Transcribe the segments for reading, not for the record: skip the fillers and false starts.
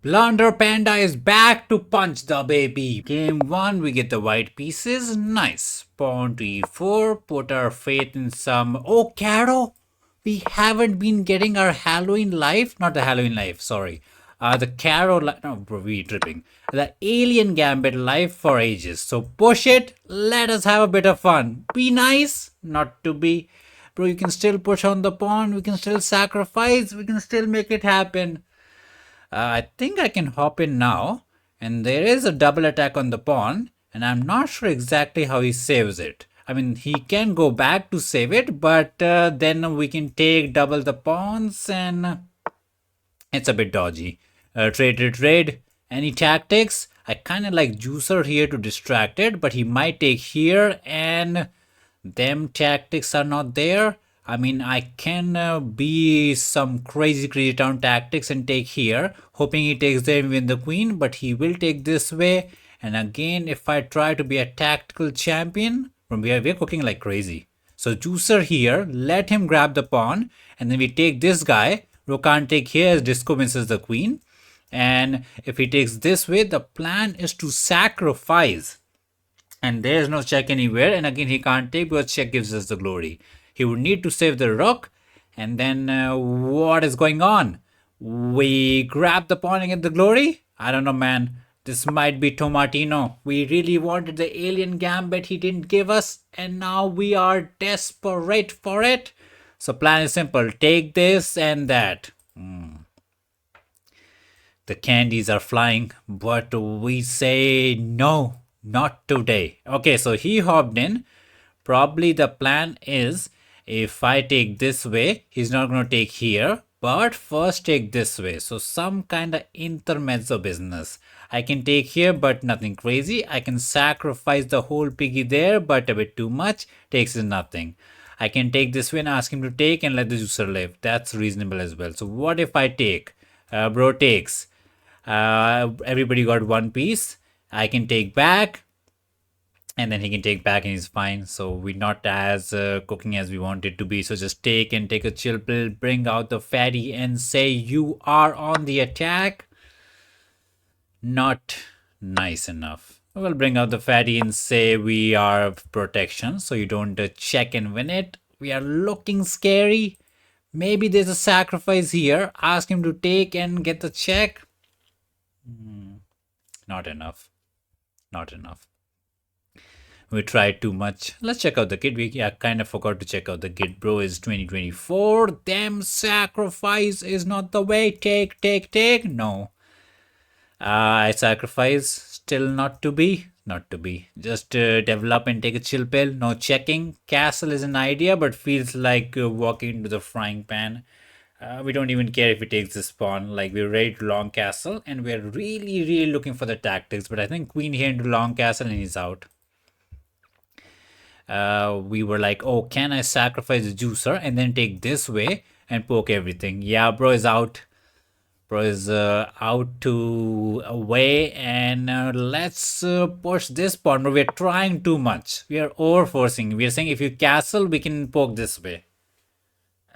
Blunder Panda is back to punch the baby. Game 1, we get the white pieces. Nice. Pawn to e4. Put our faith in some... Oh, Caro! We haven't been getting our Halloween life. Not the Halloween life, sorry. The Caro... No, bro, we tripping. The Alien Gambit life for ages. So push it. Let us have a bit of fun. Be nice. Not to be. Bro, you can still push on the pawn. We can still sacrifice. We can still make it happen. I think I can hop in now, and there is a double attack on the pawn, and I'm not sure exactly how he saves it. I mean, he can go back to save it, but then we can take double the pawns, and it's a bit dodgy. Trade to trade. Any tactics? I kind of like Juicer here to distract it, but he might take here, and them tactics are not there. I mean, I can be some crazy turn tactics and take here, hoping he takes there and win the queen, but he will take this way. And again, if I try to be a tactical champion, we're cooking like crazy. So Juicer here, let him grab the pawn, and then we take this guy. Ro can't take here as Disco misses the queen. And if he takes this way, the plan is to sacrifice. And there's no check anywhere, and again he can't take because check gives us the glory. He would need to save the rook, and then what is going on? We grab the pawn and get the glory? I don't know, man. This might be Tomatino. We really wanted the alien gambit, he didn't give us, and now we are desperate for it. So plan is simple, take this and that. The candies are flying, but we say no. Not today. Okay, so he hopped in. Probably the plan is if I take this way, he's not going to take here. But first take this way. So some kind of intermezzo business. I can take here, but nothing crazy. I can sacrifice the whole piggy there, but a bit too much. Takes is nothing. I can take this way and ask him to take and let the juicer live. That's reasonable as well. So what if I take? Bro takes. Everybody got one piece. I can take back, and then he can take back and he's fine. So we're not as cooking as we want it to be. So just take and take a chill pill, bring out the fatty and say you are on the attack. Not nice enough. We'll bring out the fatty and say we are protection, so you don't check and win it. We are looking scary. Maybe there's a sacrifice here. Ask him to take and get the check. Not enough. Not enough. We tried too much. Let's check out the kit. We kind of forgot to check out the kit. Bro is 2024. Them sacrifice is not the way. Take. No. I sacrifice. Still not to be. Not to be. Just develop and take a chill pill. No checking. Castle is an idea, but feels like walking into the frying pan. We don't even care if he takes this pawn. Like, we're ready to long castle, and we're really looking for the tactics. But I think queen here into long castle, and he's out. We were like, oh, can I sacrifice the juicer and then take this way and poke everything? Yeah, bro is out. Bro is out to away, and let's push this pawn. We're trying too much. We are over forcing. We are saying if you castle, we can poke this way.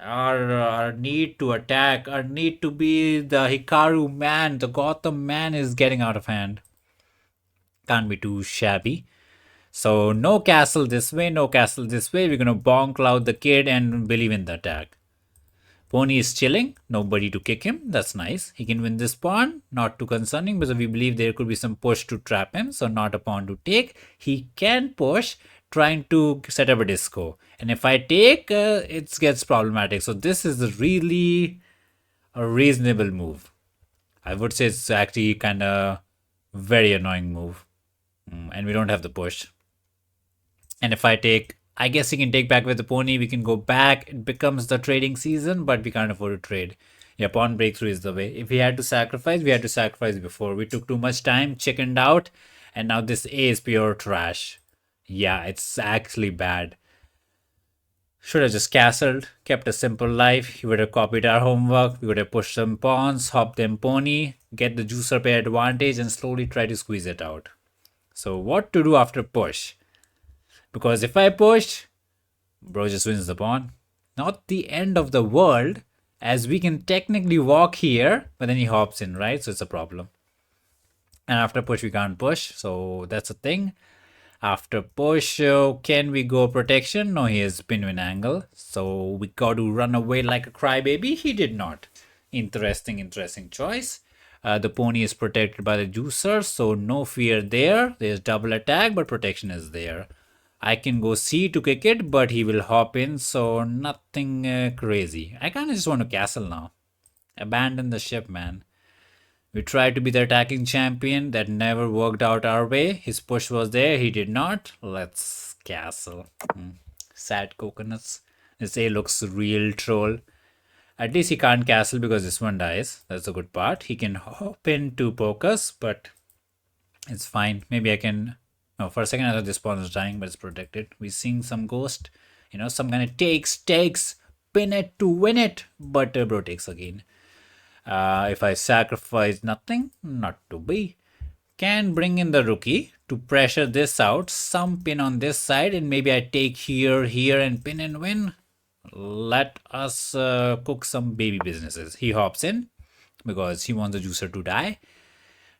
Our need to attack, our need to be the Hikaru man, the Gotham man is getting out of hand. Can't be too shabby. So no castle this way, no castle this way. We're going to bonk out the kid and believe in the attack. Pony is chilling, nobody to kick him. That's nice. He can win this pawn, not too concerning because we believe there could be some push to trap him. So not a pawn to take. He can push, trying to set up a disco. And if I take, it gets problematic. So this is really a reasonable move. I would say it's actually kind of very annoying move. And we don't have the push. And if I take, I guess he can take back with the pony. We can go back. It becomes the trading season, but we can't afford to trade. Yeah, pawn breakthrough is the way. If we had to sacrifice, we had to sacrifice before. We took too much time, chickened out, and now this A is pure trash. Yeah, it's actually bad. Should have just castled, kept a simple life. He would have copied our homework. We would have pushed some pawns, hopped them pony, get the juicer pair advantage, and slowly try to squeeze it out. So what to do after push? Because if I push, bro just wins the pawn. Not the end of the world. As we can technically walk here, but then he hops in, right? So it's a problem. And after push, we can't push. So that's a thing. After push, can we go protection? No, he has pinwin angle. So we got to run away like a crybaby. He did not. Interesting choice. The pony is protected by the juicer, so no fear there. There's double attack, but protection is there. I can go C to kick it, but he will hop in, so nothing crazy. I kind of just want to castle now. Abandon the ship, man. We tried to be the attacking champion. That never worked out our way. His push was there. He did not. Let's castle. Sad coconuts. This A looks real troll. At least he can't castle because this one dies. That's a good part. He can hop in to poke us, but it's fine. Maybe I can... No, for a second I thought this pawn was dying, but it's protected. We're seeing some ghost. You know, some kind of takes. Pin it to win it. But bro takes again. If I sacrifice nothing, not to be. Can bring in the rookie to pressure this out. Some pin on this side, and maybe I take here, and pin and win. Let us cook some baby businesses. He hops in because he wants the juicer to die.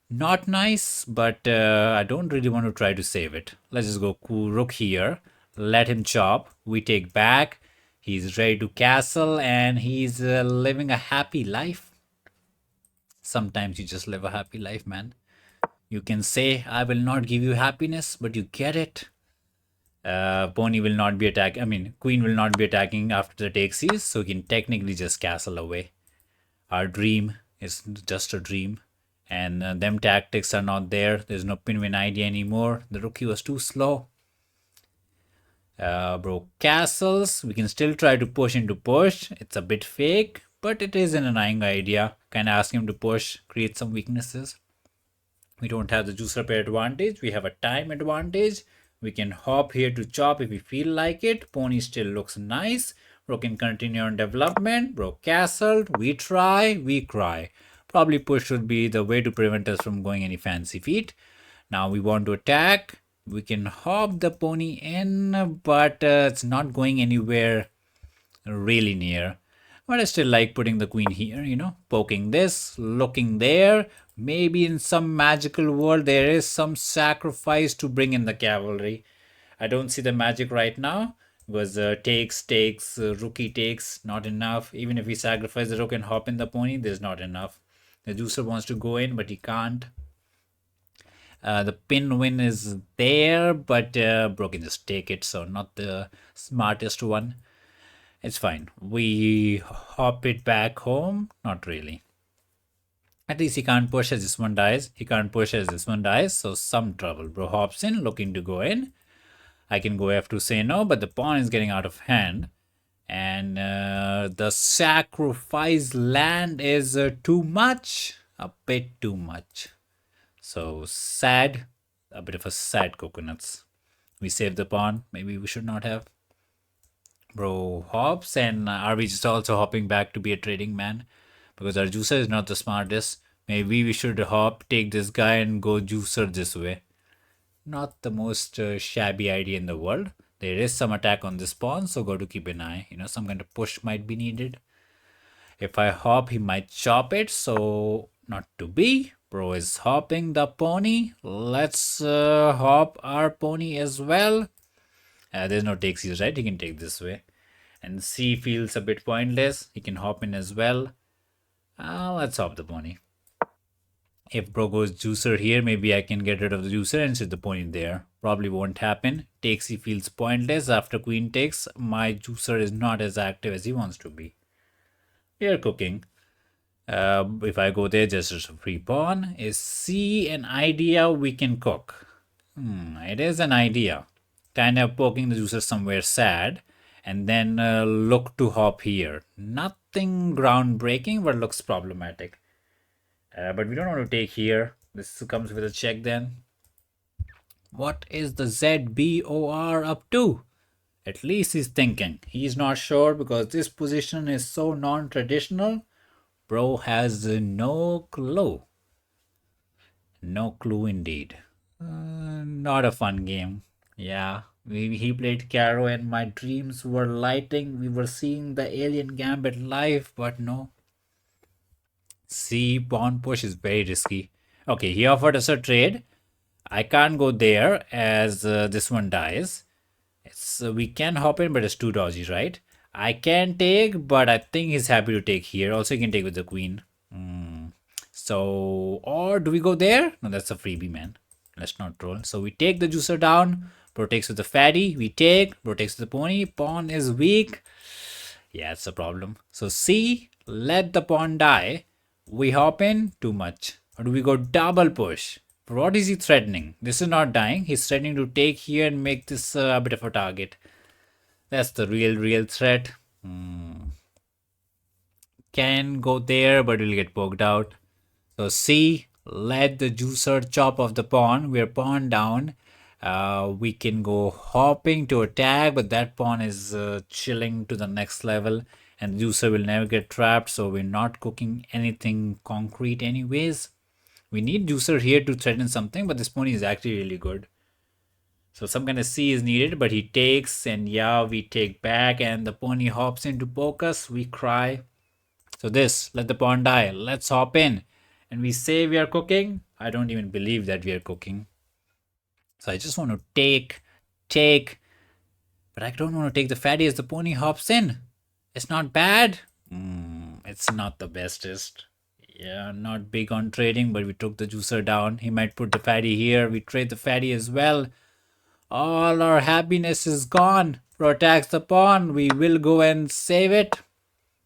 Not nice, but I don't really want to try to save it. Let's just go rook here. Let him chop. We take back. He's ready to castle, and he's living a happy life. Sometimes you just live a happy life, man. You can say, I will not give you happiness, but you get it. Pony will not be attacking. I mean, queen will not be attacking after the take sees, so he can technically just castle away. Our dream is just a dream, and them tactics are not there. There's no pinwin idea anymore. The rookie was too slow. Broke castles. We can still try to push into push. It's a bit fake, but it is an annoying idea. Can ask him to push, create some weaknesses. We don't have the juicer pair advantage. We have a time advantage. We can hop here to chop if we feel like it. Pony still looks nice. Bro can continue on development. Bro castled. We try. We cry. Probably push would be the way to prevent us from going any fancy feet. Now we want to attack. We can hop the pony in, but it's not going anywhere really near. But I still like putting the queen here, you know, poking this, looking there. Maybe in some magical world there is some sacrifice to bring in the cavalry. I don't see the magic right now because takes, rookie takes, not enough. Even if we sacrifice the rook and hop in the pony, there's not enough. The juicer wants to go in, but he can't. The pin win is there, but bro can just take it, so not the smartest one. It's fine. We hop it back home. Not really. At least he can't push as this one dies. He can't push as this one dies. So some trouble. Bro hops in, looking to go in. I can go F to say no, but the pawn is getting out of hand. And the sacrifice land is too much. A bit too much. So sad. A bit of a sad coconuts. We saved the pawn. Maybe we should not have. Bro hops, and are we just also hopping back to be a trading man? Because our juicer is not the smartest. Maybe we should hop, take this guy and go juicer this way. Not the most shabby idea in the world. There is some attack on this pawn, so got to keep an eye. You know, some kind of push might be needed. If I hop, he might chop it, so not to be. Bro is hopping the pony. Let's hop our pony as well. There's no takesies, right? He can take this way. And C feels a bit pointless. He can hop in as well. Let's hop the pony. If bro goes juicer here, maybe I can get rid of the juicer and sit the pony there. Probably won't happen. Takes he feels pointless. After queen takes, my juicer is not as active as he wants to be. We are cooking. If I go there, just as a free pawn. Is C an idea we can cook? It is an idea. Kind of poking the juicer somewhere sad, and then look to hop here. Nothing groundbreaking, but looks problematic. But we don't want to take here. This comes with a check then. What is the ZBOR up to? At least he's thinking. He's not sure because this position is so non-traditional. Bro has no clue. No clue indeed. Not a fun game. Yeah, He played Caro and my dreams were lighting. We were seeing the alien gambit live, but no. See, pawn push is very risky. Okay, he offered us a trade. I can't go there as this one dies. It's we can hop in, but it's too dodgy, right? I can take, but I think he's happy to take here. Also, he can take with the queen. So, or do we go there? No, that's a freebie, man. Let's not troll. So we take the juicer down. Protects with the fatty. We take. Protects with the pony. Pawn is weak. Yeah, it's a problem. So C, let the pawn die. We hop in. Too much. Or do we go double push? What is he threatening? This is not dying. He's threatening to take here and make this a bit of a target. That's the real threat. Can go there, but will get poked out. So C, let the juicer chop off the pawn. We're pawn down. We can go hopping to attack, but that pawn is chilling to the next level, and the juicer will never get trapped. So we're not cooking anything concrete, anyways. We need juicer here to threaten something, but this pony is actually really good. So some kind of C is needed, but he takes, and yeah, we take back, and the pony hops in to poke us. We cry. So this, let the pawn die. Let's hop in. And we say we are cooking. I don't even believe that we are cooking. So I just want to take, but I don't want to take the fatty as the pony hops in. It's not bad. It's not the bestest. Yeah, not big on trading, but we took the juicer down. He might put the fatty here. We trade the fatty as well. All our happiness is gone. Protects the pawn. We will go and save it.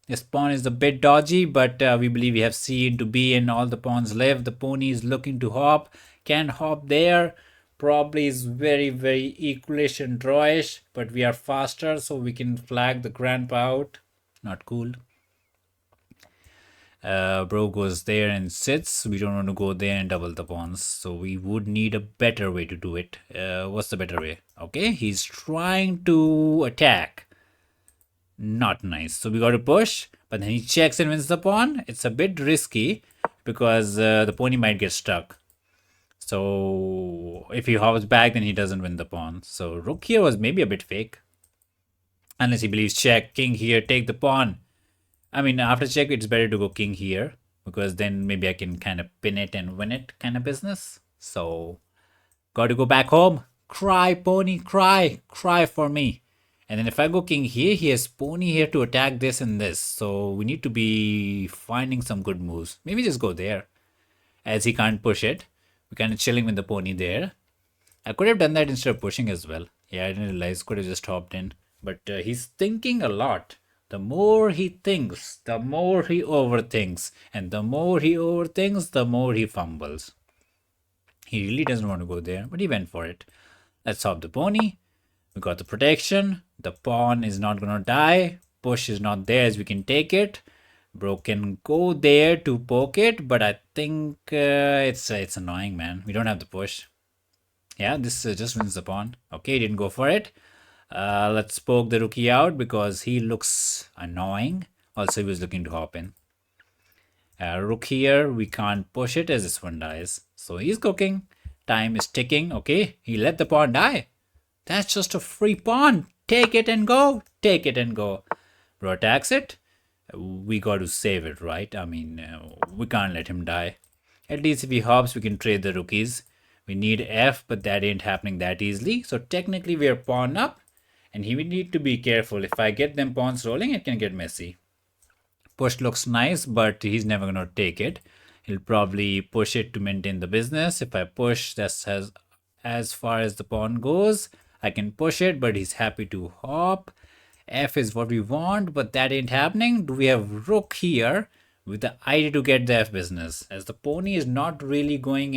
This pawn is a bit dodgy, but we believe we have C into B and all the pawns live. The pony is looking to hop. Can hop there. Probably is very equalish and drawish, but we are faster, so we can flag the grandpa out. Not cool. Bro goes there and sits. We don't want to go there and double the pawns, so we would need a better way to do it. What's the better way? Okay, he's trying to attack. Not nice. So we got to push, but then he checks and wins the pawn. It's a bit risky because the pony might get stuck. So if he hops back, then he doesn't win the pawn. So rook here was maybe a bit fake. Unless he believes check, king here, take the pawn. I mean, after check, it's better to go king here, because then maybe I can kind of pin it and win it kind of business. So got to go back home. Cry, pony, cry. Cry for me. And then if I go king here, he has pony here to attack this and this. So we need to be finding some good moves. Maybe just go there, as he can't push it. We're kind of chilling with the pony there. I could have done that instead of pushing as well. Yeah, I didn't realize. Could have just hopped in. But he's thinking a lot. The more he thinks, the more he overthinks. And the more he overthinks, the more he fumbles. He really doesn't want to go there, but he went for it. Let's hop the pony. We got the protection. The pawn is not going to die. Push is not there as we can take it. Bro can go there to poke it, but I think it's annoying, man. We don't have the push. Yeah, this just wins the pawn. Okay, didn't go for it. Let's poke the rookie out because he looks annoying. Also, he was looking to hop in. Rook here, we can't push it as this one dies. So he's cooking. Time is ticking. Okay, he let the pawn die. That's just a free pawn. Take it and go. Take it and go. Bro attacks it. We got to save it, right? I mean, we can't let him die. At least if he hops, we can trade the rookies. We need F, but that ain't happening that easily. So technically, we are pawn up. And he will need to be careful. If I get them pawns rolling, it can get messy. Push looks nice, but he's never going to take it. He'll probably push it to maintain the business. If I push, that's as far as the pawn goes. I can push it, but he's happy to hop. F is what we want, but that ain't happening. Do we have rook here with the idea to get the F business? As the pony is not really going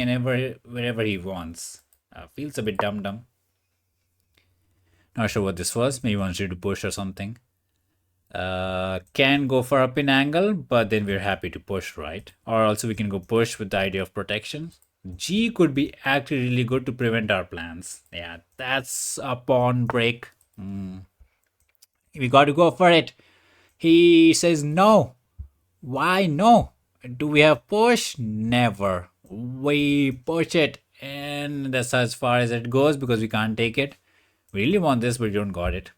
wherever he wants. Feels a bit dumb. Not sure what this was. Maybe wants you to push or something. Can go for up in angle, but then we're happy to push, right? Or also we can go push with the idea of protection. G could be actually really good to prevent our plans. Yeah, that's a pawn break. We got to go for it. He says no. Why no? Do we have push? Never. We push it, and that's as far as it goes because we can't take it. We really want this, but we don't got it.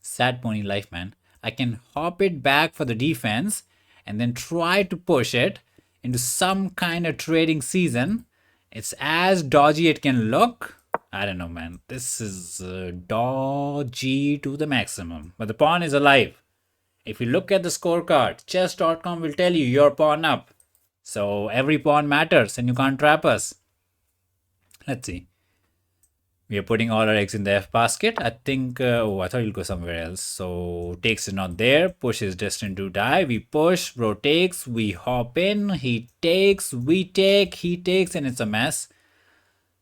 Sad pony life, man. I can hop it back for the defense and then try to push it into some kind of trading season. It's as dodgy it can look. I don't know, man. This is dodgy to the maximum. But the pawn is alive. If you look at the scorecard, chess.com will tell you your pawn up. So every pawn matters and you can't trap us. Let's see. We are putting all our eggs in the F basket. I think, I thought he'll go somewhere else. So takes is not there. Push is destined to die. We push, bro takes, we hop in, he takes, we take, he takes, and it's a mess.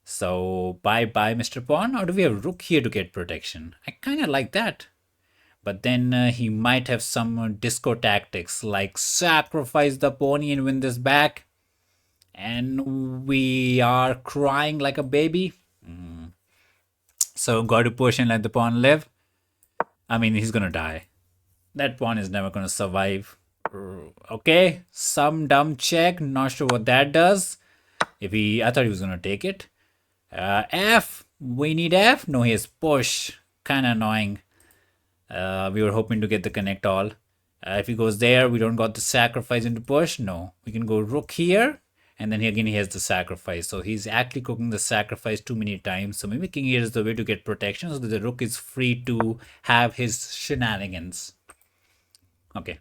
So bye-bye, Mr. Pawn. Or do we have rook here to get protection? I kind of like that. But then he might have some disco tactics like sacrifice the pony and win this back. And we are crying like a baby. So got to push and let the pawn live. I mean, he's gonna die. That pawn is never gonna survive. Okay, some dumb check. Not sure what that does. I thought he was gonna take it. F. We need F. No, he has push. Kind of annoying. We were hoping to get the connect all. If he goes there, we don't got the sacrifice into push. No, we can go rook here. And then again, he has the sacrifice. So he's actually cooking the sacrifice too many times. So maybe king here is the way to get protection so that the rook is free to have his shenanigans. Okay.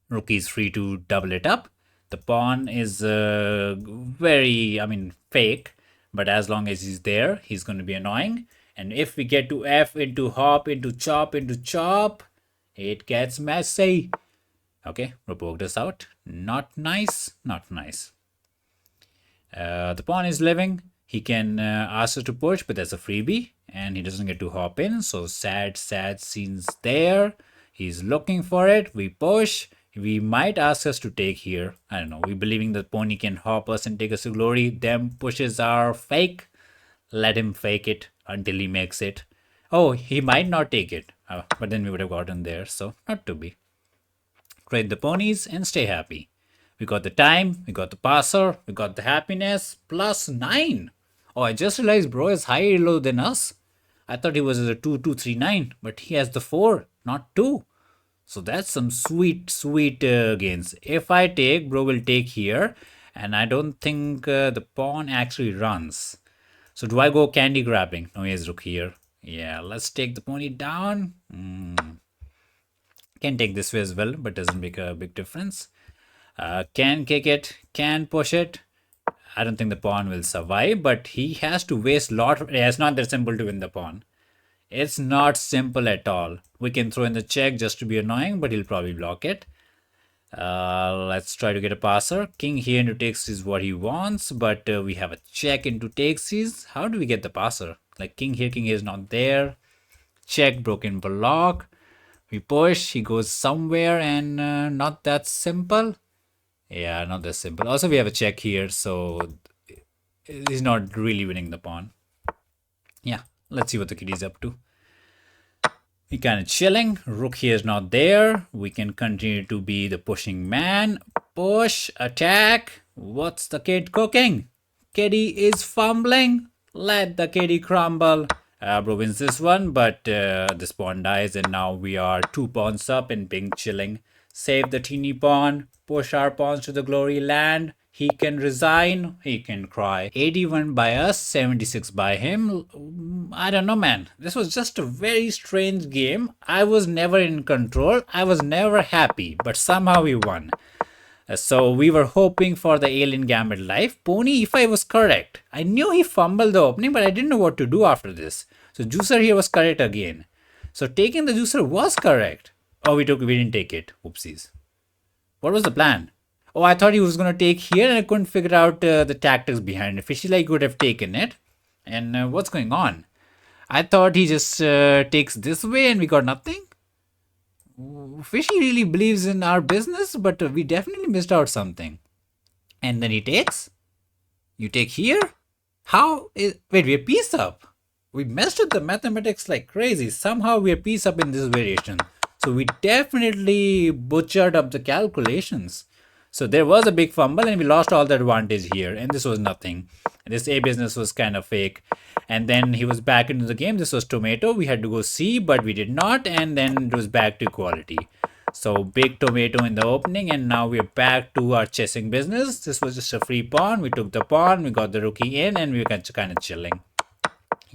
Rook is free to double it up. The pawn is fake. But as long as he's there, he's going to be annoying. And if we get to F into hop, into chop, it gets messy. Okay, rook worked us out. Not nice, not nice. The pawn is living. He can ask us to push, but that's a freebie. And he doesn't get to hop in. So sad scenes there. He's looking for it. We push. We might ask us to take here. I don't know. We believing that pony can hop us and take us to glory. Them pushes are fake. Let him fake it until he makes it. Oh, he might not take it. But then we would have gotten there. So not to be. Trade the ponies and stay happy. We got the time, we got the passer, we got the happiness, +9. Oh, I just realized bro is higher ELO than us. I thought he was a 2-2-3-9, but he has the 4, not 2. So that's some sweet gains. If I take, bro will take here. And I don't think the pawn actually runs. So do I go candy grabbing? No, he has rook here. Yeah, let's take the pony down. Can take this way as well, but doesn't make a big difference. Can kick it, can push it. I don't think the pawn will survive, but he has to waste lot. It's not that simple to win the pawn. It's not simple at all. We can throw in the check just to be annoying, but he'll probably block it. Let's try to get a passer. King here into takes is what he wants, but we have a check into takes is. How do we get the passer? Like king here is not there. Check, broken block. We push, he goes somewhere, and not that simple. Yeah, not that simple. Also, we have a check here, so he's not really winning the pawn. Yeah, let's see what the kitty's up to. We kind of chilling. Rook here is not there. We can continue to be the pushing man. Push, attack. What's the kid cooking? Kitty is fumbling. Let the kitty crumble. Bro wins this one, but this pawn dies, and now we are 2 pawns up and being chilling. Save the teeny pawn, push our pawns to the glory land. He can resign, he can cry. 81 by us, 76 by him. I don't know, man. This was just a very strange game. I was never in control. I was never happy, but somehow we won. So we were hoping for the alien gambit life. Pony e5 was correct. I knew he fumbled the opening, but I didn't know what to do after this. So juicer here was correct again. So taking the juicer was correct. Oh, we didn't take it. Oopsies. What was the plan? Oh, I thought he was going to take here and I couldn't figure out the tactics behind it. Fishy like would have taken it. And what's going on? I thought he just takes this way and we got nothing. Fishy really believes in our business, but we definitely missed out something. And then he takes. You take here? Wait, we're piece up. We messed with the mathematics like crazy. Somehow we're piece up in this variation. So we definitely butchered up the calculations. So there was a big fumble and we lost all the advantage here. And this was nothing. This A business was kind of fake. And then he was back into the game. This was tomato. We had to go C, but we did not. And then it was back to equality. So big tomato in the opening. And now we're back to our chasing business. This was just a free pawn. We took the pawn. We got the rookie in and we were kind of chilling.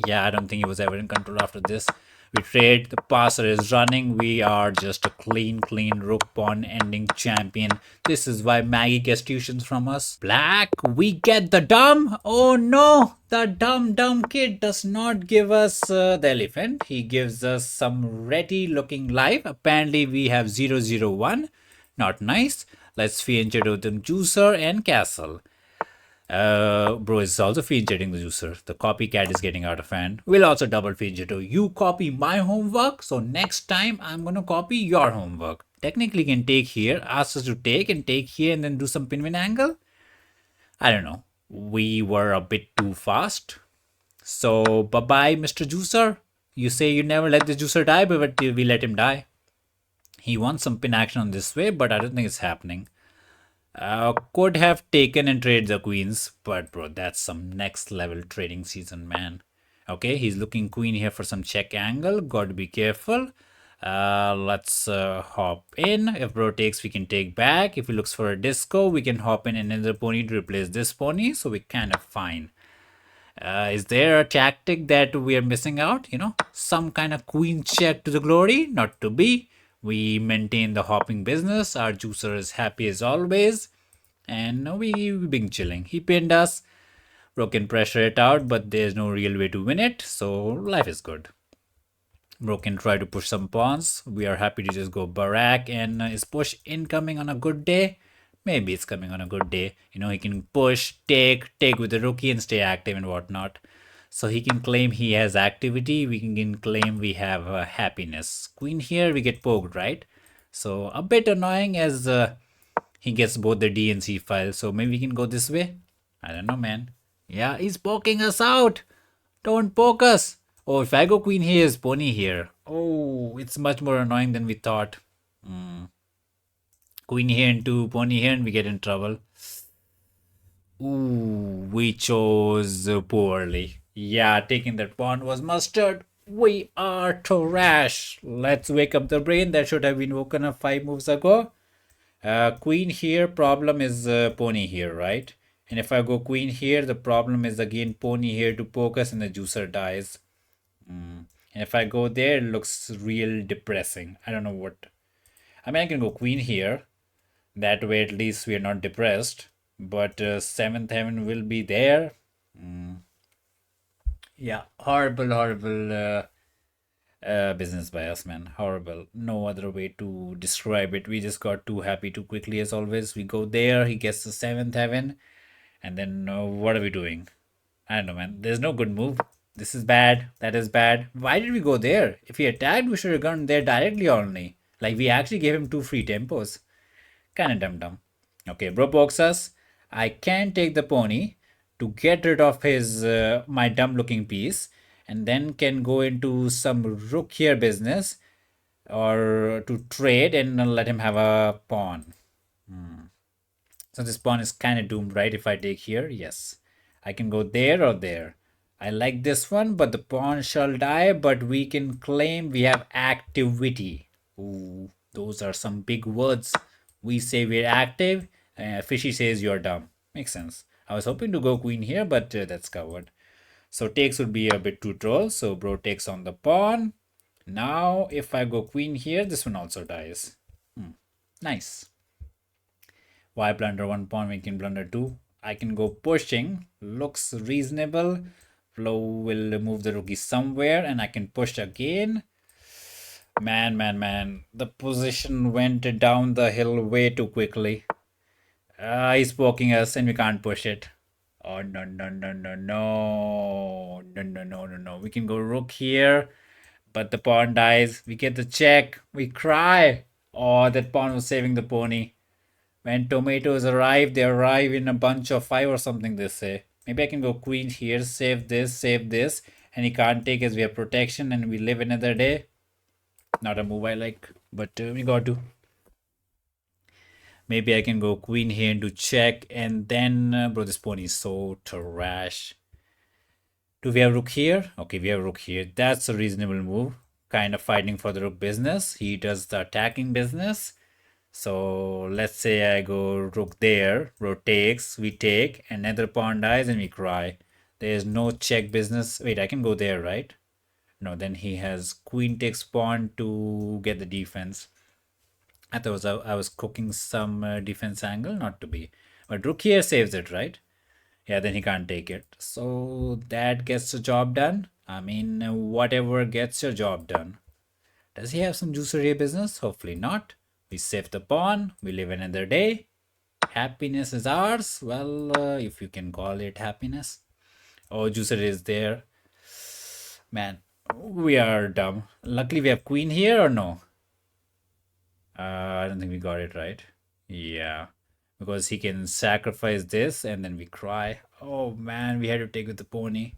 Yeah, I don't think he was ever in control after this. We trade, the passer is running. We are just a clean rook pawn ending champion. This is why Maggie gets tuitions from us. Black, we get the dumb. Oh no, the dumb kid does not give us the elephant. He gives us some ready looking life. Apparently we have 001. Not nice. Let's feature to them juicer and castle. Bro is also featuring the user. The copycat is getting out of hand. We'll also double feature to you copy my homework. So next time I'm gonna copy your homework. Technically can take here, ask us to take and take here and then do some pin angle. I don't know. We were a bit too fast. So bye bye, Mr. Juicer. You say you never let the juicer die, but we let him die. He wants some pin action on this way, but I don't think it's happening. Could have taken and traded the queens, but bro, that's some next level trading season, man. Okay, he's looking queen here for some check angle. Got to be careful. Let's hop in. If bro takes, we can take back. If he looks for a disco, we can hop in another pony to replace this pony. So we're kind of fine. Is there a tactic that we are missing out? You know, some kind of queen check to the glory? Not to be. We maintain the hopping business. Our juicer is happy as always. And we've been chilling. He pinned us. Bro can pressure it out, but there's no real way to win it. So life is good. Bro can try to push some pawns. We are happy to just go Barak. And is push incoming on a good day? Maybe it's coming on a good day. You know, he can push, take with the rookie and stay active and whatnot. So he can claim he has activity. We can claim we have happiness. Queen here, we get poked, right? So a bit annoying as he gets both the D and C files. So maybe we can go this way. I don't know, man. Yeah, he's poking us out. Don't poke us. Oh, if I go queen here, is pony here. Oh, it's much more annoying than we thought. Queen here into pony here and we get in trouble. Ooh, we chose poorly. Yeah, taking that pawn was mustard. We are trash. Let's wake up the brain that should have been woken up 5 moves ago. Queen here, problem is pony here, right? And if I go queen here, the problem is again pony here to poke us and the juicer dies. And if I go there, it looks real depressing. I don't know what. I mean, I can go queen here. That way, at least we are not depressed. But 7th heaven will be there. Yeah, horrible business by us, man. Horrible. No other way to describe it. We just got too happy too quickly, as always. We go there, he gets the 7th heaven. And then what are we doing? I don't know, man. There's no good move. This is bad. That is bad. Why did we go there? If he attacked, we should have gone there directly only. Like, we actually gave him 2 free tempos. Kind of dumb. Okay, bro pokes us. I can take the pony to get rid of his my dumb looking piece and then can go into some rook here business or to trade and let him have a pawn. So this pawn is kind of doomed, right? If I take here, yes. I can go there or there. I like this one, but the pawn shall die, but we can claim we have activity. Ooh, those are some big words. We say we're active, Fishy says you're dumb. Makes sense. I was hoping to go queen here, but that's covered. So takes would be a bit too troll. So bro takes on the pawn. Now if I go queen here, this one also dies. Nice. Why blunder 1 pawn? We can blunder 2. I can go pushing. Looks reasonable. Flo will move the rookie somewhere and I can push again. Man. The position went down the hill way too quickly. He's poking us and we can't push it. Oh, no. We can go rook here, but the pawn dies. We get the check. We cry. Oh, that pawn was saving the pony. When tomatoes arrive, they arrive in a bunch of 5 or something, they say. Maybe I can go queen here, save this, and he can't take as we have protection and we live another day. Not a move I like, but we got to. Maybe I can go queen here to check, and then, bro, this pawn is so trash. Do we have rook here? Okay, we have rook here. That's a reasonable move. Kind of fighting for the rook business. He does the attacking business. So let's say I go rook there, rook takes, we take, another pawn dies and we cry. There's no check business. Wait, I can go there, right? No, then he has queen takes pawn to get the defense. I thought I was cooking some defense angle, not to be. But rook here saves it, right? Yeah, then he can't take it. So that gets the job done. I mean, whatever gets your job done. Does he have some juicery business? Hopefully not. We save the pawn. We live another day. Happiness is ours. Well, if you can call it happiness. Oh, juicery is there. Man, we are dumb. Luckily, we have queen here or no? I don't think we got it right. Yeah, because he can sacrifice this and then we cry. Oh man, we had to take with the pony.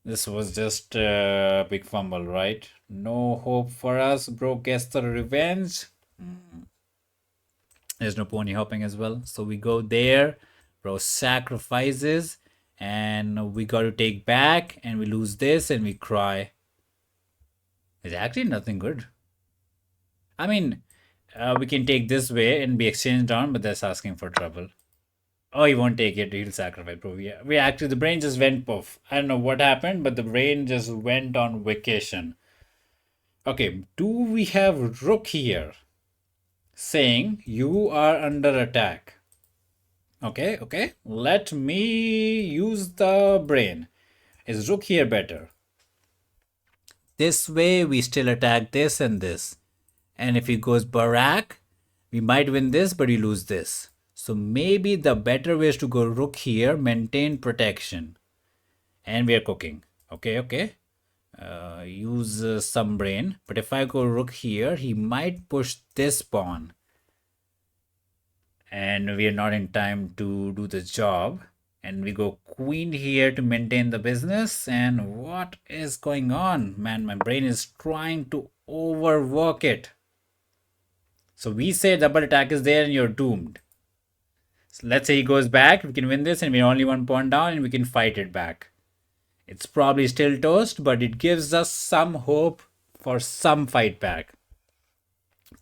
This was just a big fumble, right? No hope for us. Bro gets the revenge. There's no pony hopping as well. So we go there. Bro sacrifices. And we got to take back. And we lose this and we cry. It's actually nothing good. I mean, we can take this way and be exchanged on, but that's asking for trouble. Oh, he won't take it. He'll sacrifice, bro. We actually, the brain just went poof. I don't know what happened, but the brain just went on vacation. Okay, do we have rook here saying you are under attack? Okay, okay. Let me use the brain. Is rook here better? This way, we still attack this and this. And if he goes barak, we might win this, but we lose this. So maybe the better way is to go rook here, maintain protection. And we are cooking. Okay, okay. Use some brain. But if I go rook here, he might push this pawn. And we are not in time to do the job. And we go queen here to maintain the business. And what is going on? Man, my brain is trying to overwork it. So we say double attack is there and you're doomed. So let's say he goes back, we can win this and we're only one pawn down and we can fight it back. It's probably still toast, but it gives us some hope for some fight back.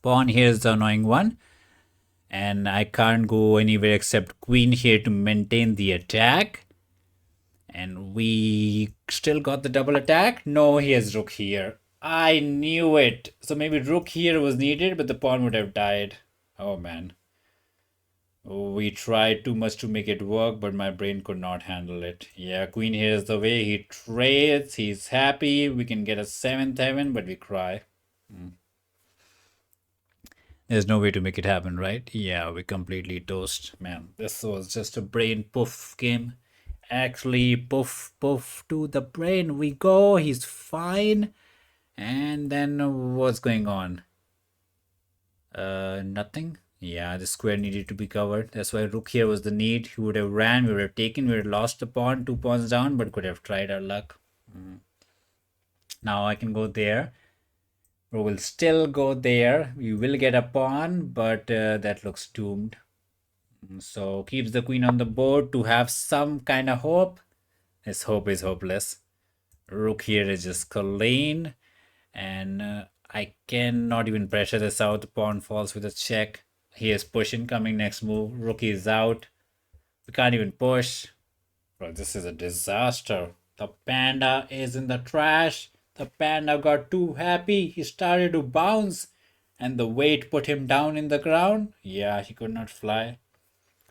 Pawn here is the annoying one. And I can't go anywhere except queen here to maintain the attack. And we still got the double attack. No, he has rook here. I knew it. So maybe rook here was needed, but the pawn would have died. Oh man. We tried too much to make it work, but my brain could not handle it. Yeah, queen here is the way. He trades. He's happy. We can get a 7th heaven, but we cry. There's no way to make it happen, right? Yeah, we completely toast. Man, this was just a brain poof game. Actually, poof, poof to the brain we go. He's fine. And then what's going on? Nothing. Yeah, the square needed to be covered. That's why rook here was the need. He would have ran, we would have taken, we would have lost the pawn, 2 pawns down, but could have tried our luck. Now I can go there. We will still go there. We will get a pawn, but that looks doomed. So keeps the queen on the board to have some kind of hope. This hope is hopeless. Rook here is just clean. And I cannot even pressure this out. The pawn falls with a check. He is pushing, coming next move. Rook is out. We can't even push. Bro, this is a disaster. The panda is in the trash. The panda got too happy. He started to bounce. And the weight put him down in the ground. Yeah, he could not fly.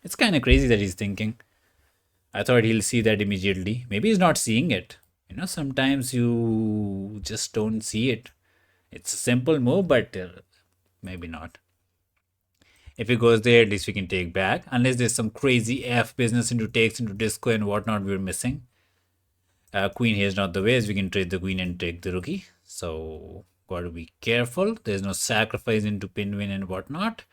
It's kind of crazy that he's thinking. I thought he'll see that immediately. Maybe he's not seeing it. You know, sometimes you just don't see it. It's a simple move, but maybe not. If he goes there, at least we can take back. Unless there's some crazy F business into takes into disco and whatnot we're missing. Queen here is not the way, as we can trade the queen and take the rookie. So, gotta be careful. There's no sacrifice into pin win and whatnot.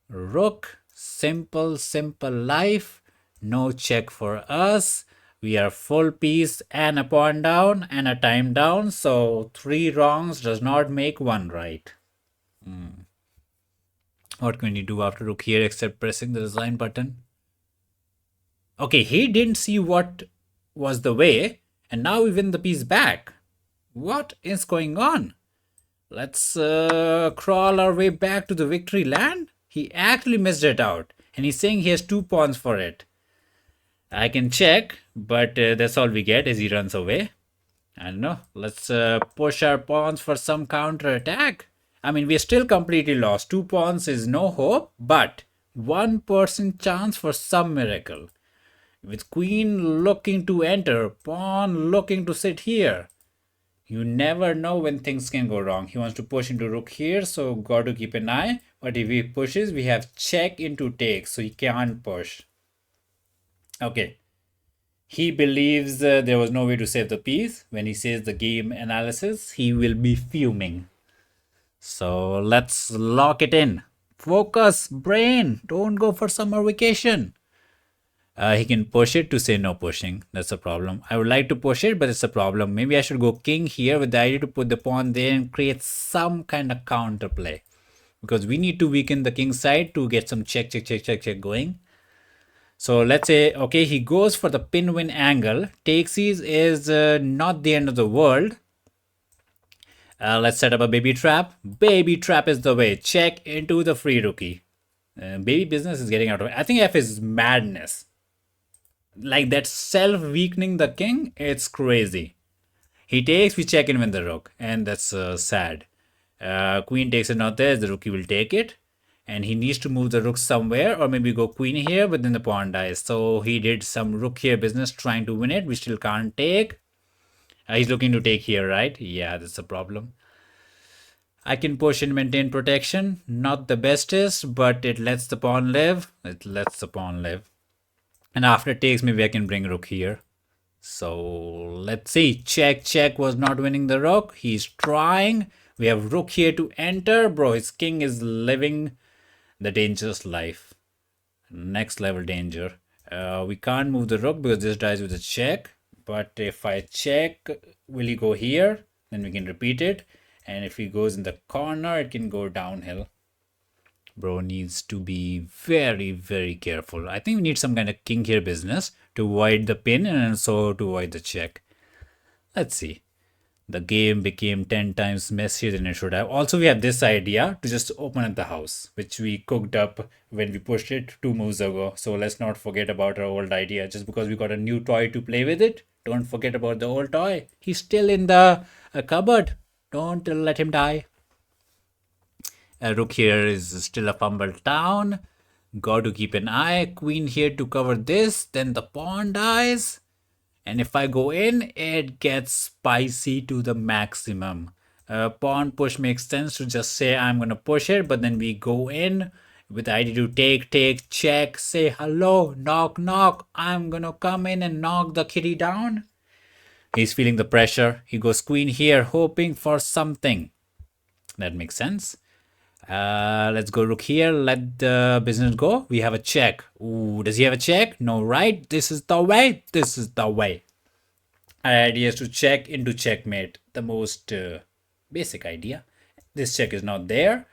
Rook, simple, simple life. No check for us. We are full piece and a pawn down and a time down. So 3 wrongs does not make 1 right. What can you do after rook here except pressing the resign button? Okay, he didn't see what was the way, and now we win the piece back. What is going on? Let's crawl our way back to the victory land. He actually missed it out, and he's saying he has 2 pawns for it. I can check, but that's all we get as he runs away. I don't know. Let's push our pawns for some counter attack. I mean, we're still completely lost. 2 pawns is no hope, but 1% chance for some miracle. With queen looking to enter, pawn looking to sit here. You never know when things can go wrong. He wants to push into rook here, so got to keep an eye. But if he pushes, we have check into take, so he can't push. Okay. He believes there was no way to save the piece. When he says the game analysis, he will be fuming. So let's lock it in. Focus, brain. Don't go for summer vacation. He can push it to say no pushing. That's a problem. I would like to push it, but it's a problem. Maybe I should go king here with the idea to put the pawn there and create some kind of counterplay. Because we need to weaken the king side to get some check going. So let's say, okay, he goes for the pin win angle. Takes is not the end of the world. Let's set up a baby trap. Baby trap is the way. Check into the free rookie. Baby business is getting out of it. I think F is madness. Like that self-weakening the king, it's crazy. He takes, we check in with the rook. And that's sad. Queen takes it not there, the rookie will take it. And he needs to move the rook somewhere, or maybe go queen here, but then the pawn dies. So he did some rook here business trying to win it. We still can't take. He's looking to take here, right? Yeah, that's a problem. I can push and maintain protection. Not the bestest, but it lets the pawn live. It lets the pawn live. And after it takes, maybe I can bring rook here. So let's see. Check, check was not winning the rook. He's trying. We have rook here to enter. Bro, his king is living the dangerous life. Next level danger. We can't move the rook because this dies with a check. But if I check, will he go here? Then we can repeat it. And if he goes in the corner, it can go downhill. Bro needs to be very, very careful. I think we need some kind of king here business to avoid the pin and also to avoid the check. Let's see. The game became 10 times messier than it should have. Also, we have this idea to just open up the house, which we cooked up when we pushed it 2 moves ago. So let's not forget about our old idea. Just because we got a new toy to play with it, don't forget about the old toy. He's still in the cupboard. Don't let him die. Rook here is still a fumble down. Got to keep an eye. Queen here to cover this. Then the pawn dies. And if I go in, it gets spicy to the maximum. Pawn push makes sense to just say I'm going to push it. But then we go in with the idea to take, check, say hello, knock, knock. I'm going to come in and knock the kitty down. He's feeling the pressure. He goes queen here, hoping for something. That makes sense. Let's go rook here. Let the business go. We have a check. Ooh, does he have a check? No, right? This is the way. This is the way. Our idea is to check into checkmate. The most basic idea. This check is not there.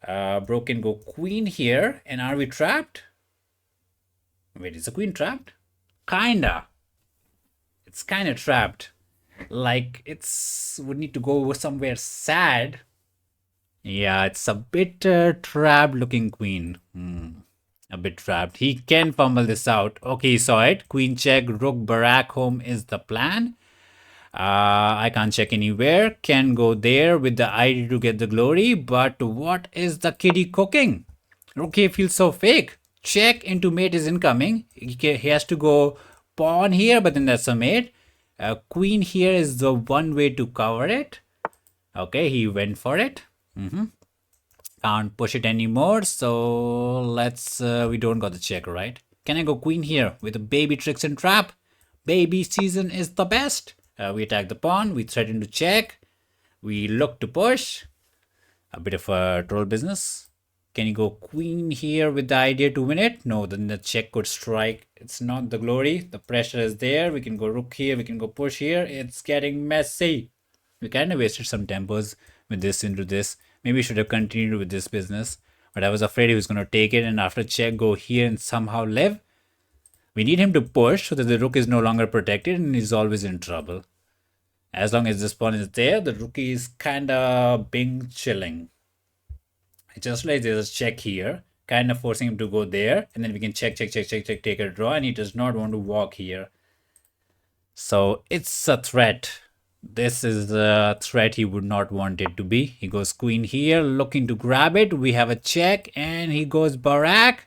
Bro can go queen here. And are we trapped? Wait, is the queen trapped? Kinda. It's kinda trapped. Like, it's would need to go somewhere sad. Yeah, it's a bit trapped looking queen. A bit trapped. He can fumble this out. Okay, he saw it. Queen check, rook barak home is the plan. I can't check anywhere. Can go there with the idea to get the glory. But what is the kitty cooking? Okay, feels so fake. Check into mate is incoming. He has to go pawn here, but then that's a mate. Queen here is the one way to cover it. Okay, he went for it. Can't push it anymore, so let's we don't got the check, right? Can I go queen here with a baby tricks and trap? Baby season is the best. We attack the pawn, we threaten to check, we look to push. A bit of a troll business. Can you go queen here with the idea to win it? No, then the check could strike. It's not the glory. The pressure is there. We can go rook here, we can go push here. It's getting messy. We kind of wasted some tempos with this into this. Maybe we should have continued with this business. But I was afraid he was going to take it and after check go here and somehow live. We need him to push so that the rook is no longer protected and he's always in trouble. As long as this pawn is there, the rook is kind of being chilling. Just like there's a check here, kind of forcing him to go there, and then we can check, take a draw, and he does not want to walk here. So it's a threat. This is the threat he would not want it to be. He goes queen here, looking to grab it. We have a check, and he goes barak.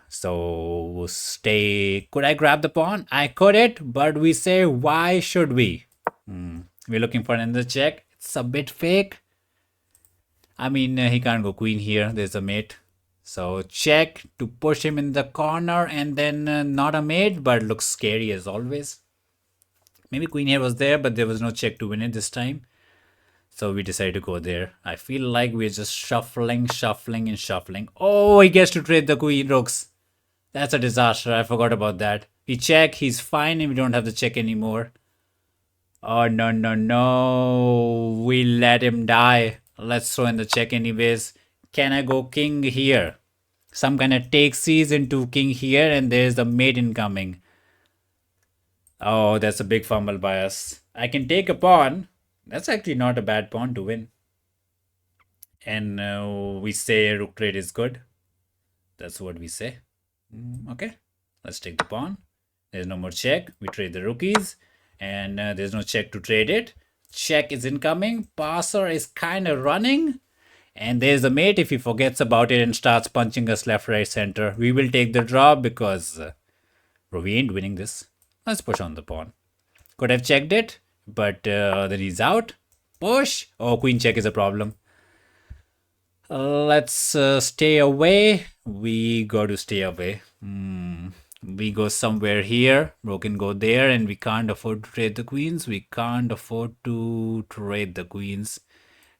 So stay. Could I grab the pawn? I couldn't, but we say, why should we? We're looking for another check. It's a bit fake. I mean, he can't go queen here. There's a mate. So check to push him in the corner and then not a mate, but looks scary as always. Maybe queen here was there, but there was no check to win it this time. So we decided to go there. I feel like we're just shuffling. Oh, he gets to trade the queen rooks. That's a disaster. I forgot about that. We check. He's fine and we don't have the check anymore. Oh, no. We let him die. Let's throw in the check anyways. Can I go king here? Some kind of take sees into king here and there's the mate incoming. Oh, that's a big fumble by us. I can take a pawn. That's actually not a bad pawn to win. And we say rook trade is good. That's what we say. Okay, let's take the pawn. There's no more check. We trade the rookies. And there's no check to trade it. Check is incoming. Passer is kind of running. And there's the mate. If he forgets about it and starts punching us left, right, center, we will take the draw because we ain't winning this. Let's push on the pawn. Could have checked it, but then he's out. Push. Oh, queen check is a problem. Let's stay away. We got to stay away. We go somewhere here. Bro can go there, and we can't afford to trade the queens.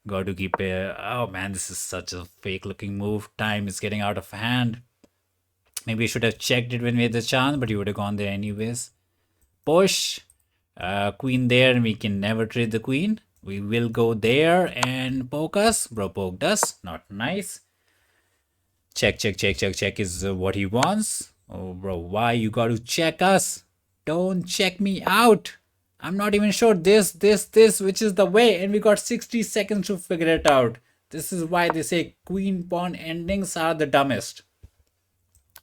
Got to keep a... Oh man, this is such a fake looking move. Time is getting out of hand. Maybe we should have checked it when we had the chance, but he would have gone there anyways. Push. Queen there, and we can never trade the queen. We will go there and poke us. Bro poked us. Not nice. Check is what he wants. Oh, bro, why you got to check us? Don't check me out. I'm not even sure this, which is the way. And we got 60 seconds to figure it out. This is why they say queen pawn endings are the dumbest.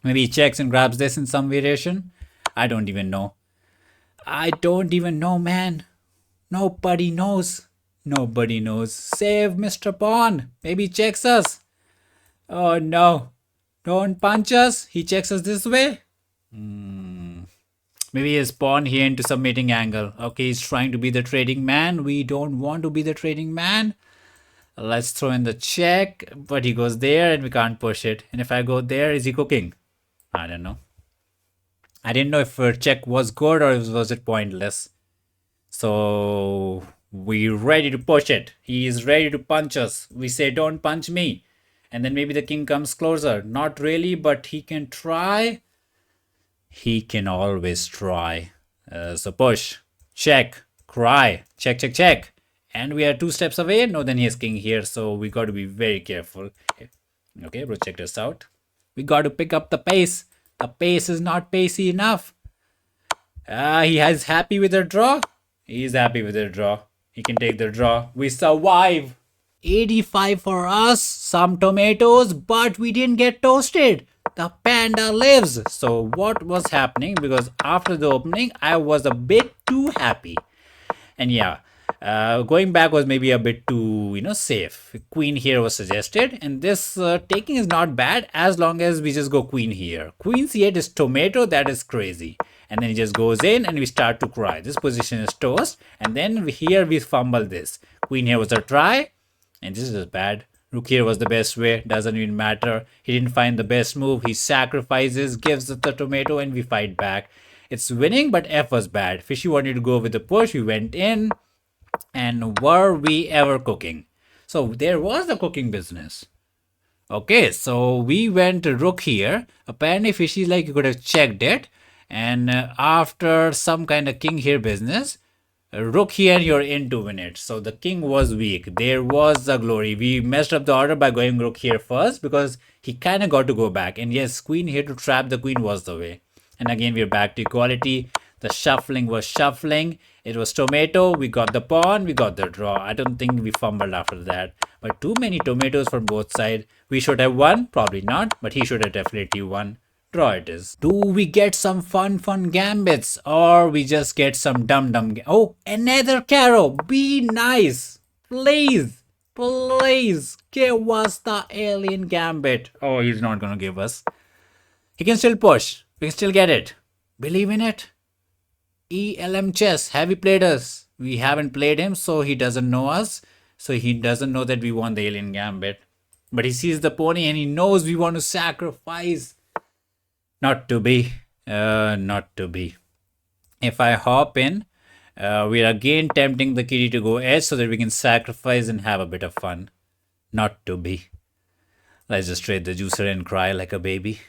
Maybe he checks and grabs this in some variation. I don't even know. Man. Nobody knows. Save Mr. Pawn. Maybe he checks us. Oh no. Don't punch us. He checks us this way. Maybe his pawn here into submitting angle. Okay, he's trying to be the trading man. We don't want to be the trading man. Let's throw in the check. But he goes there and we can't push it. And if I go there, is he cooking? I don't know. I didn't know if a check was good or was it pointless. So we're ready to push it. He is ready to punch us. We say, don't punch me. And then maybe the king comes closer. Not really, but he can try. He can always try. So push, check, cry, check. And we are 2 steps away. No, then he has king here. So we got to be very careful. Okay, bro, check this out. We got to pick up the pace. The pace is not pacey enough. He is happy with the draw. He's happy with the draw. He can take the draw. We survive. 85 for us. Some tomatoes, but we didn't get toasted. The panda lives. So what was happening? Because after the opening, I was a bit too happy. And yeah, going back was maybe a bit too, safe. Queen here was suggested. And this taking is not bad as long as we just go queen here. Queen c8 is tomato. That is crazy. And then he just goes in and we start to cry. This position is toast. And then here we fumble this. Queen here was a try. And this is bad. Rook here was the best way. Doesn't even matter. He didn't find the best move. He sacrifices, gives us the tomato, and we fight back. It's winning, but F was bad. Fishy wanted to go with the push. We went in. And were we ever cooking? So there was the cooking business. Okay, so we went to rook here. Apparently, Fishy's like, you could have checked it. And after some kind of king here business, Rook here, you're in to win it. So the king was weak. There was the glory. We messed up the order by going rook here first because he kind of got to go back. And yes, queen here to trap the queen was the way. And again, we're back to equality. The shuffling was shuffling. It was tomato. We got the pawn. We got the draw. I don't think we fumbled after that. But too many tomatoes from both sides. We should have won. Probably not. But he should have definitely won. Draw it is. Do we get some fun gambits or we just get some dumb? Oh, another Caro. Be nice. Please. Please. Give us the alien gambit. Oh, he's not gonna give us. He can still push. We can still get it. Believe in it. ELM chess. Have you played us? We haven't played him, so he doesn't know us. So he doesn't know that we won the alien gambit. But he sees the pony and he knows we want to sacrifice. Not to be. Not to be. If I hop in, we're again tempting the kitty to go edge so that we can sacrifice and have a bit of fun. Not to be. Let's just trade the juicer and cry like a baby.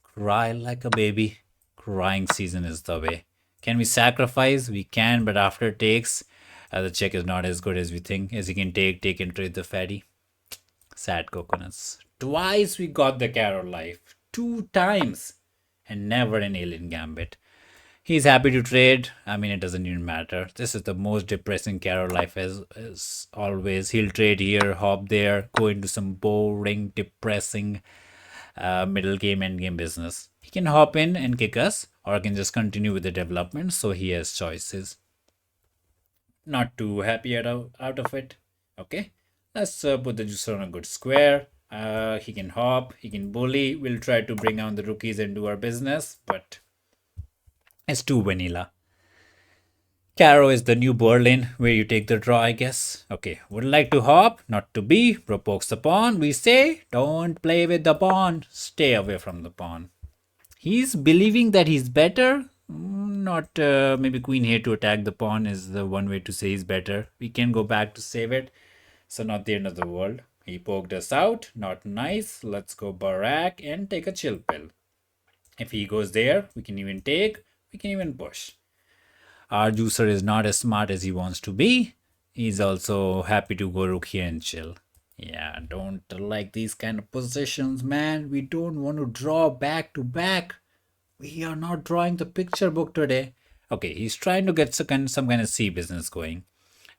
Cry like a baby. Crying season is the way. Can we sacrifice? We can, but after it takes, the check is not as good as we think. As he can take and trade the fatty. Sad coconuts. Twice we got the carrot life. 2 times. And never an alien gambit. He's happy to trade. I mean, it doesn't even matter. This is the most depressing carrot life as always. He'll trade here, hop there, go into some boring, depressing middle game, end game business. He can hop in and kick us, or can just continue with the development. So he has choices. Not too happy out of it. Okay, let's put the juicer on a good square. He can hop, he can bully. We'll try to bring on the rookies and do our business, but it's too vanilla. Caro is the new Berlin, where you take the draw, I guess. Okay, would like to hop, not to be. Provokes the pawn. We say, don't play with the pawn. Stay away from the pawn. He's believing that he's better. Not maybe queen here to attack the pawn is the one way to say he's better. We can go back to save it. So not the end of the world. He poked us out. Not nice. Let's go Barak and take a chill pill. If he goes there, we can even take. We can even push. Our juicer is not as smart as he wants to be. He's also happy to go rook here and chill. Yeah, don't like these kind of positions, man. We don't want to draw back to back. We are not drawing the picture book today. Okay, he's trying to get some kind of C business going.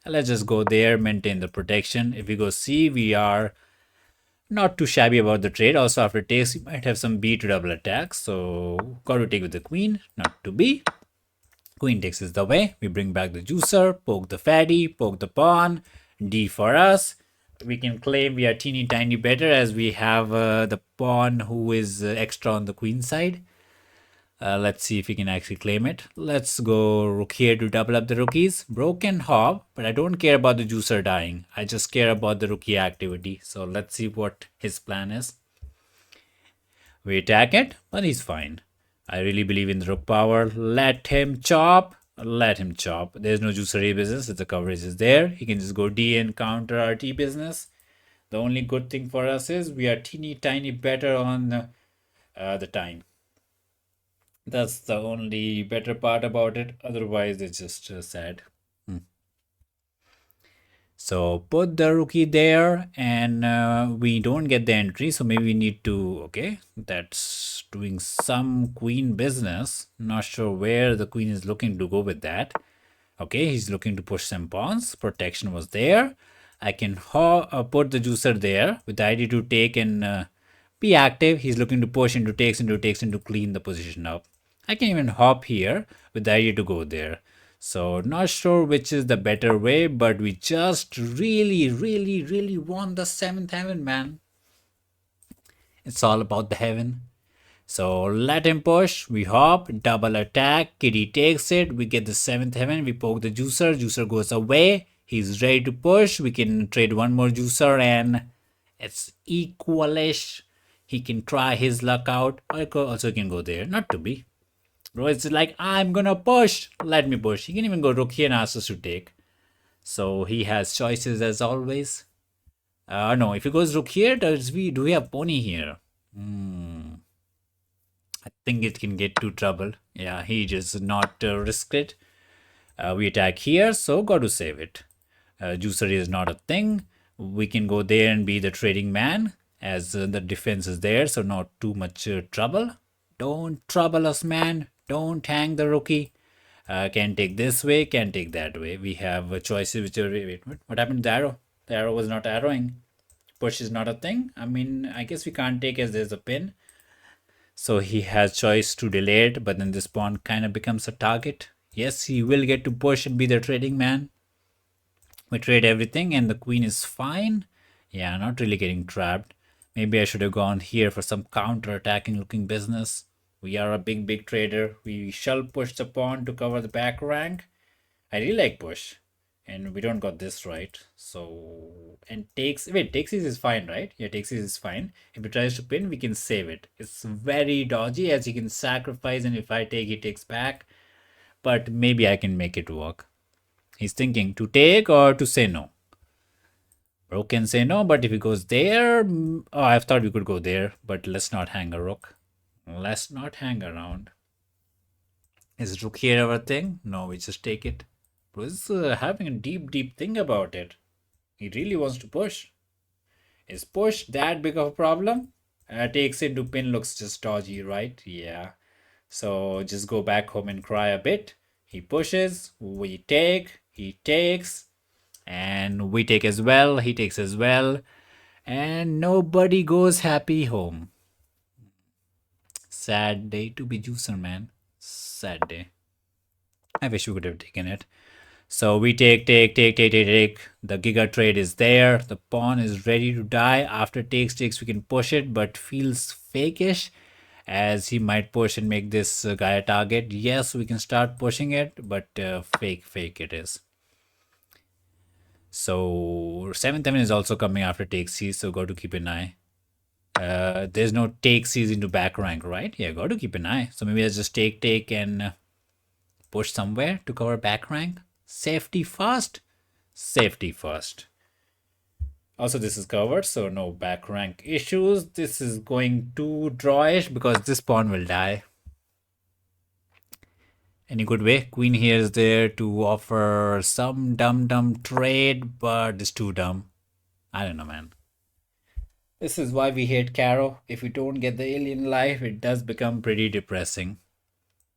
Let's just go there, maintain the protection. If we go C, we are not too shabby about the trade. Also, after takes, we might have some B to double attack. So, got to take with the queen, not to B. Queen takes is the way. We bring back the juicer, poke the fatty, poke the pawn. D for us. We can claim we are teeny tiny better as we have the pawn who is extra on the queen side. Let's see if we can actually claim it. Let's go rook here to double up the rookies. Broken hop, but I don't care about the juicer dying. I just care about the rookie activity. So let's see what his plan is. We attack it, but he's fine. I really believe in the rook power. Let him chop. Let him chop. There's no juicer A business. If the coverage is there, he can just go D and counter our T business. The only good thing for us is we are teeny tiny better on the time. That's the only better part about it. Otherwise, it's just sad. So put the rookie there and we don't get the entry. So maybe we need to, okay, that's doing some queen business. Not sure where the queen is looking to go with that. Okay, he's looking to push some pawns. Protection was there. I can put the juicer there with the idea to take and be active. He's looking to push into takes and to clean the position up. I can even hop here with the idea to go there. So not sure which is the better way, but we just really want the 7th heaven, man. It's all about the heaven. So let him push. We hop, double attack. Kitty takes it. We get the 7th heaven. We poke the juicer. Juicer goes away. He's ready to push. We can trade one more juicer and it's equalish. He can try his luck out. Or also can go there. Not to be. Bro, it's like, I'm gonna push. Let me push. He can even go rook here and ask us to take. So he has choices as always. No, if he goes rook here, do we have pony here? I think it can get to trouble. Yeah, he just not risk it. We attack here, so got to save it. Juicer is not a thing. We can go there and be the trading man as the defense is there, so not too much trouble. Don't trouble us, man. Don't hang the rookie. Can take this way, can take that way. We have choices which are. Wait, what happened to the arrow? The arrow was not arrowing. Push is not a thing. I mean, I guess we can't take as there's a pin. So he has choice to delay it, but then this pawn kind of becomes a target. Yes, he will get to push and be the trading man. We trade everything and the queen is fine. Yeah, not really getting trapped. Maybe I should have gone here for some counter-attacking looking business. We are a big trader. We shall push the pawn to cover the back rank. I really like push. And we don't got this right. So, and takes is fine, right? Yeah, takes is fine. If he tries to pin, we can save it. It's very dodgy as he can sacrifice, and if I take, he takes back. But maybe I can make it work. He's thinking to take or to say no. Rook can say no, but if he goes there, oh, I thought we could go there, but let's not hang a rook. Let's not hang around. Is rook here our thing? No, we just take it. Bro is having a deep thing about it. He really wants to push. Is push that big of a problem? Takes into pin looks just dodgy, right? Yeah. So just go back home and cry a bit. He pushes, we take, he takes, and we take as well, he takes as well, and nobody goes happy home. Sad day to be juicer, man. Sad day. I wish we could have taken it. So we take. The giga trade is there. The pawn is ready to die. After takes, we can push it, but feels fakeish as he might push and make this guy a target. Yes, we can start pushing it, but fake it is. So 7-7 is also coming after take C, so got to keep an eye. There's no take C's into back rank, right? Yeah, got to keep an eye. So maybe let's just take and push somewhere to cover back rank. Safety first. Safety first. Also, this is covered, so no back rank issues. This is going too drawish because this pawn will die. Any good way? Queen here is there to offer some dumb trade, but it's too dumb. I don't know, man. This is why we hate Caro. If we don't get the alien life, it does become pretty depressing.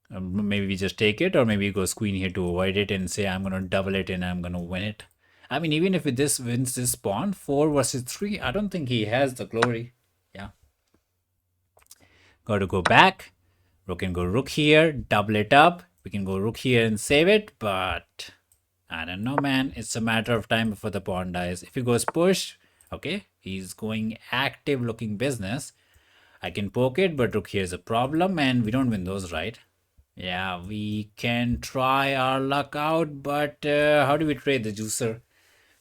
Maybe we just take it, or maybe go queen here to avoid it and say I'm gonna double it and I'm gonna win it. I mean, even if this wins this pawn, 4 versus 3, I don't think he has the glory. Yeah. Got to go back. Rook can go rook here, double it up. We can go rook here and save it, but I don't know, man. It's a matter of time before the pawn dies. If he goes push, okay, he's going active looking business. I can poke it, but rook here is a problem, and we don't win those, right? Yeah, we can try our luck out, but how do we trade the juicer?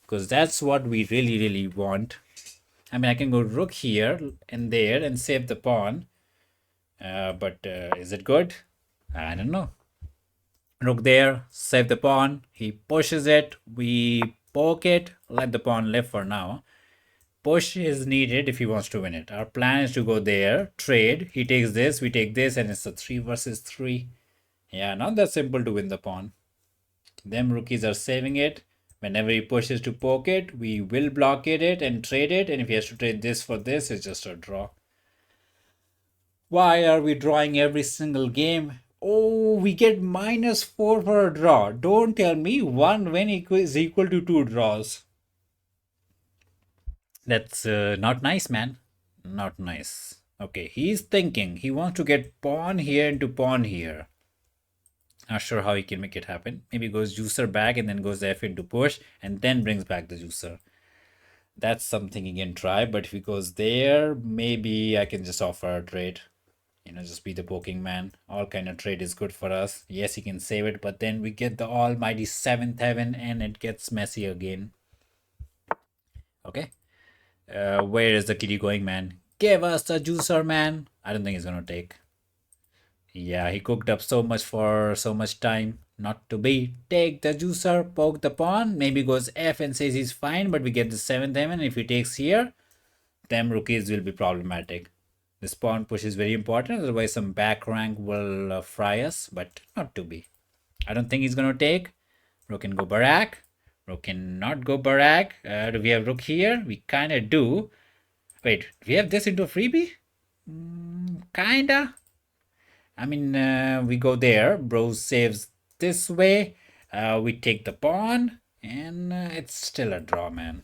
Because that's what we really want. I mean, I can go rook here and there and save the pawn. But is it good? I don't know. Rook there, save the pawn. He pushes it. We poke it. Let the pawn live for now. Push is needed if he wants to win it. Our plan is to go there, trade. He takes this, we take this, and it's a 3 versus 3. Yeah, not that simple to win the pawn. Them rookies are saving it. Whenever he pushes to poke it, we will blockade it and trade it. And if he has to trade this for this, it's just a draw. Why are we drawing every single game? Oh, we get -4 for a draw. Don't tell me 1 win is equal to 2 draws. That's not nice, man. Not nice. Okay, he's thinking. He wants to get pawn here into pawn here. Not sure how he can make it happen. Maybe goes juicer back and then goes F into push and then brings back the juicer. That's something he can try, but if he goes there, maybe I can just offer a trade. You know, just be the poking man. All kind of trade is good for us. Yes, he can save it, but then we get the almighty 7th heaven and it gets messy again. Okay. Where is the kitty going, man? Give us the juicer, man. I don't think he's gonna take. Yeah, he cooked up so much for so much time. Not to be. Take the juicer, poke the pawn. Maybe goes F and says he's fine, but we get the 7th heaven. If he takes here, them rookies will be problematic. This pawn push is very important, otherwise some back rank will fry us, but not to be. I don't think he's gonna take. Rook can go barak. Rook can not go barak. Do we have rook here? We kind of do. Wait, do we have this into a freebie? Kinda. I mean, we go there. Bro saves this way. We take the pawn. And it's still a draw, man.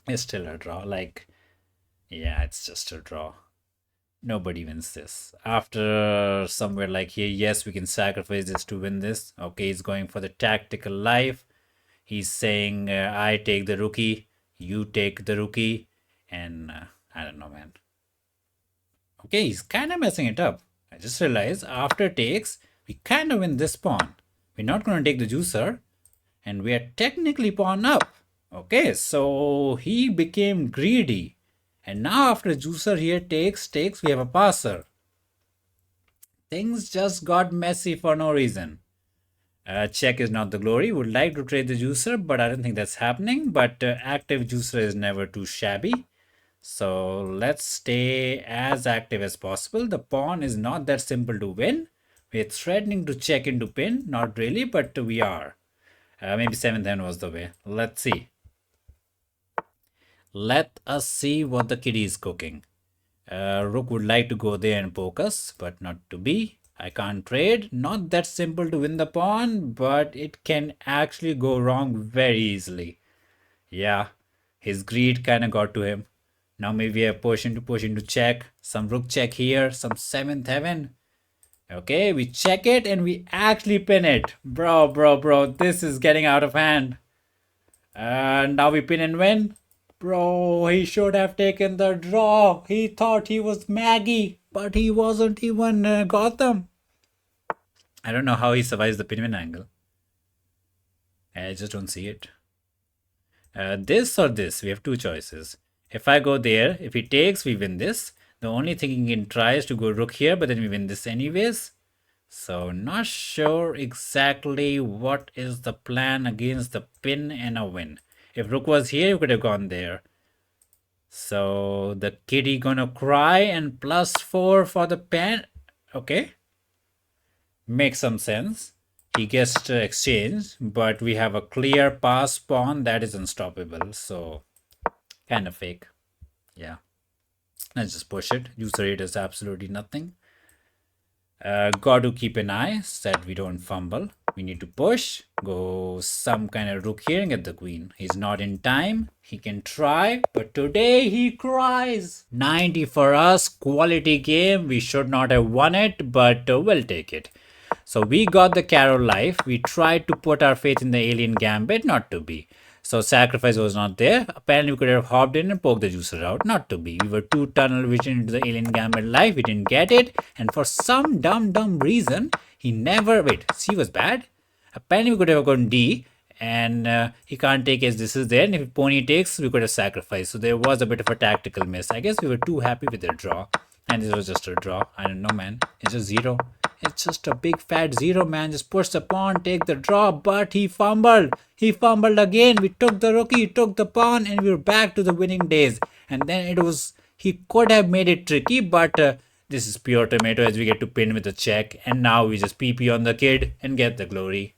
It's still a draw. Like, yeah, it's just a draw. Nobody wins this. After somewhere like here, yes, we can sacrifice this to win this. Okay, he's going for the tactical life. He's saying, I take the rookie, you take the rookie. And I don't know, man. Okay, he's kind of messing it up. I just realized after takes, we kind of win this pawn. We're not going to take the juicer. And we are technically pawn up. Okay, so he became greedy. And now after juicer here takes, we have a passer. Things just got messy for no reason. Check is not the glory. Would like to trade the juicer, but I don't think that's happening. But active juicer is never too shabby. So let's stay as active as possible. The pawn is not that simple to win. We're threatening to check into pin. Not really, but we are. Maybe 7th hand was the way. Let's see. Let us see what the kitty is cooking. Rook would like to go there and poke us, but not to be. I can't trade. Not that simple to win the pawn, but it can actually go wrong very easily. Yeah, his greed kind of got to him. Now maybe we have push into check. Some rook check here, some 7th heaven. Okay, we check it and we actually pin it. Bro, this is getting out of hand. And now we pin and win. Bro, he should have taken the draw. He thought he was Maggie, but he wasn't even Gotham. I don't know how he survives the pin win angle. I just don't see it. This or this, we have two choices. If I go there, if he takes, we win this. The only thing he can try is to go rook here, but then we win this anyways. So not sure exactly what is the plan against the pin and a win. If rook was here, we could have gone there. So the kitty gonna cry and +4 for the pen. Okay. Makes some sense. He gets to exchange, but we have a clear pass pawn that is unstoppable. So kind of fake. Yeah. Let's just push it. User rate is absolutely nothing. Got to keep an eye that we don't fumble. We need to push. Go some kind of rook here and get the queen. He's not in time. He can try, but today he cries. 90 for us. Quality game. We should not have won it, but we'll take it. So we got the Carol life. We tried to put our faith in the alien gambit, not to be. So sacrifice was not there. Apparently we could have hopped in and poked the juicer out. Not to be. We were too tunnel vision into the alien gambit life. We didn't get it. And for some dumb reason, he never... Wait, C was bad? Apparently we could have gone D. And he can't take as this is there. And if pony takes, we could have sacrificed. So there was a bit of a tactical miss. I guess we were too happy with their draw. And this was just a draw. I don't know, man. It's just 0. It's just a big fat 0, man. Just push the pawn, take the draw, but he fumbled. He fumbled again. We took the rookie, took the pawn, and we were back to the winning days. And then it was, he could have made it tricky, but this is pure tomato as we get to pin with a check. And now we just PP on the kid and get the glory.